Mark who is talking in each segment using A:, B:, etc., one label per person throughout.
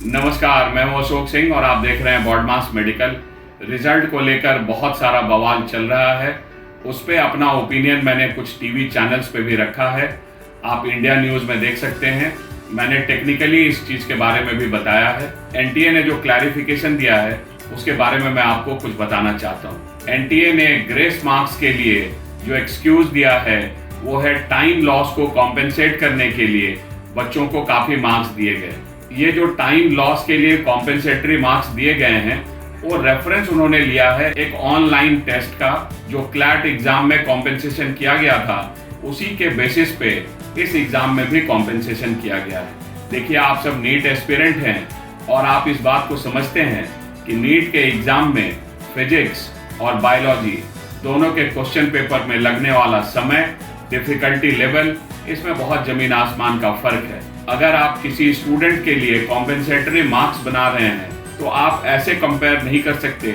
A: नमस्कार, मैं हूं अशोक सिंह और आप देख रहे हैं बॉडमास मेडिकल। रिजल्ट को लेकर बहुत सारा बवाल चल रहा है। उस पर अपना ओपिनियन मैंने कुछ टीवी चैनल्स पे भी रखा है। आप इंडिया न्यूज़ में देख सकते हैं। मैंने टेक्निकली इस चीज़ के बारे में भी बताया है। एनटीए ने जो क्लैरिफिकेशन दिया है उसके बारे में मैं आपको कुछ बताना चाहता हूँ। एनटीए ने ग्रेस मार्क्स के लिए जो एक्सक्यूज दिया है वो है टाइम लॉस को कॉम्पेंसेट करने के लिए बच्चों को काफ़ी मार्क्स दिए गए। ये जो टाइम लॉस के लिए कॉम्पेंसेटरी मार्क्स दिए गए हैं वो रेफरेंस उन्होंने लिया है एक ऑनलाइन टेस्ट का जो क्लैट एग्जाम में कॉम्पेंसेशन किया गया था। उसी के बेसिस पे इस एग्जाम में भी कॉम्पेंसेशन किया गया है। देखिए, आप सब नीट एस्पिरेंट हैं और आप इस बात को समझते हैं कि नीट के एग्जाम में फिजिक्स और बायोलॉजी दोनों के क्वेश्चन पेपर में लगने वाला समय, डिफिकल्टी लेवल, इसमें बहुत जमीन आसमान का फर्क है। अगर आप किसी स्टूडेंट के लिए कॉम्पेंसेटरी मार्क्स बना रहे हैं तो आप ऐसे कंपेयर नहीं कर सकते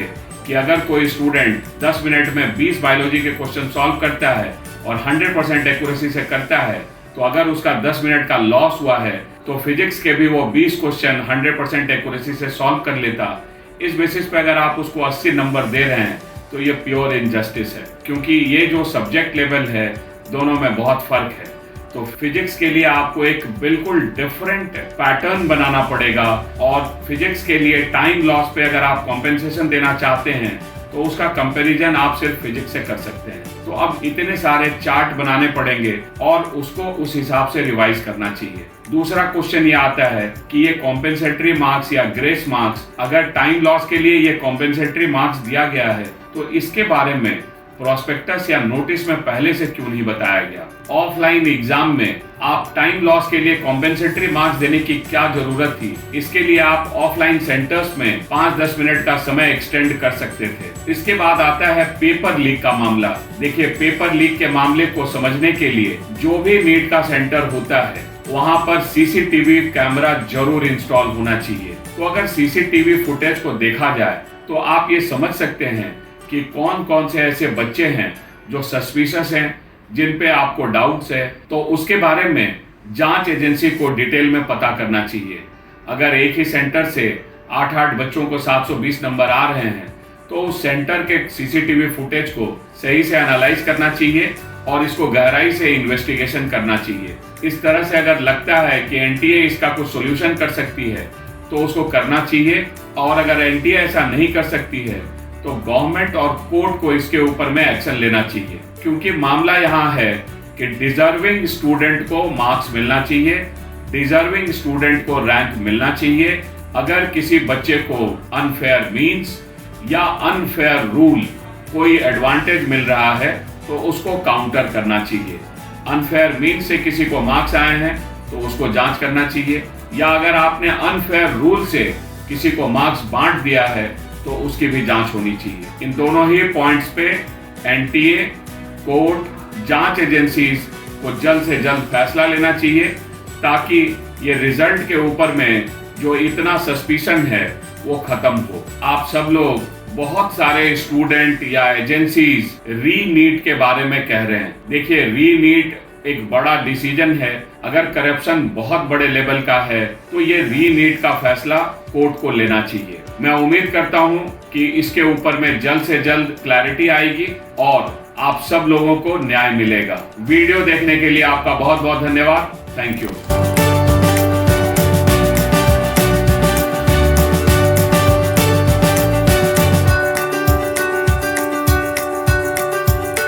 A: कि अगर कोई स्टूडेंट 10 मिनट में 20 बायोलॉजी के क्वेश्चन सॉल्व करता है और 100% एक्यूरेसी से करता है तो अगर उसका 10 मिनट का लॉस हुआ है तो फिजिक्स के भी वो 20 क्वेश्चन 100% एक्यूरेसी से सॉल्व कर लेता। इस बेसिस पे अगर आप उसको 80 नंबर दे रहे हैं तो ये प्योर इनजस्टिस है, क्योंकि ये जो सब्जेक्ट लेवल है दोनों में बहुत फर्क है। तो फिजिक्स के लिए आपको एक बिल्कुल डिफरेंट पैटर्न बनाना पड़ेगा और फिजिक्स के लिए टाइम लॉस पे अगर आप कॉम्पेंसेशन देना चाहते हैं तो उसका कंपैरिजन आप सिर्फ फिजिक्स से कर सकते हैं। तो अब इतने सारे चार्ट बनाने पड़ेंगे और उसको उस हिसाब से रिवाइज करना चाहिए। दूसरा क्वेश्चन ये आता है कि ये कॉम्पेंसेटरी मार्क्स या ग्रेस मार्क्स, अगर टाइम लॉस के लिए ये कॉम्पेंसेटरी मार्क्स दिया गया है तो इसके बारे में प्रोस्पेक्टस या नोटिस में पहले से क्यों नहीं बताया गया। ऑफलाइन एग्जाम में आप टाइम लॉस के लिए कॉम्पेंसेटरी मार्क्स देने की क्या जरूरत थी। इसके लिए आप ऑफलाइन सेंटर्स में 5-10 मिनट का समय एक्सटेंड कर सकते थे। इसके बाद आता है पेपर लीक का मामला। देखिए, पेपर लीक के मामले को समझने के लिए जो भी नीट का सेंटर होता है वहां पर सीसीटीवी कैमरा जरूर इंस्टॉल होना चाहिए। तो अगर सीसीटीवी फुटेज को देखा जाए तो आप ये समझ सकते हैं कि कौन कौन से ऐसे बच्चे हैं जो सस्पिशियस हैं, जिन पे आपको डाउट्स है, तो उसके बारे में जांच एजेंसी को डिटेल में पता करना चाहिए। अगर एक ही सेंटर से 8-8 बच्चों को 720 नंबर आ रहे हैं तो उस सेंटर के सीसीटीवी फुटेज को सही से एनालाइज करना चाहिए और इसको गहराई से इन्वेस्टिगेशन करना चाहिए। इस तरह से अगर लगता है कि एनटीए इसका कुछ सोल्यूशन कर सकती है तो उसको करना चाहिए, और अगर एनटीए ऐसा नहीं कर सकती है तो गवर्नमेंट और कोर्ट को इसके ऊपर में एक्शन लेना चाहिए। क्योंकि मामला यहाँ है कि डिजर्विंग स्टूडेंट को मार्क्स मिलना चाहिए, डिजर्विंग स्टूडेंट को रैंक मिलना चाहिए। अगर किसी बच्चे को अनफेयर मीन्स या अनफेयर रूल कोई एडवांटेज मिल रहा है तो उसको काउंटर करना चाहिए। अनफेयर मीन्स से किसी को मार्क्स आए हैं तो उसको जांच करना चाहिए, या अगर आपने अनफेयर रूल से किसी को मार्क्स बांट दिया है तो उसकी भी जांच होनी चाहिए। इन दोनों ही पॉइंट्स पे एनटीए, कोर्ट, जांच एजेंसीज को जल्द से जल्द फैसला लेना चाहिए ताकि ये रिजल्ट के ऊपर में जो इतना सस्पिशन है वो खत्म हो। आप सब लोग, बहुत सारे स्टूडेंट या एजेंसीज री नीट के बारे में कह रहे हैं। देखिए, री नीट एक बड़ा डिसीजन है। अगर करप्शन बहुत बड़े लेवल का है तो ये री नीट का फैसला कोर्ट को लेना चाहिए। मैं उम्मीद करता हूं कि इसके ऊपर में जल्द से जल्द क्लैरिटी आएगी और आप सब लोगों को न्याय मिलेगा। वीडियो देखने के लिए आपका बहुत बहुत धन्यवाद। Thank you.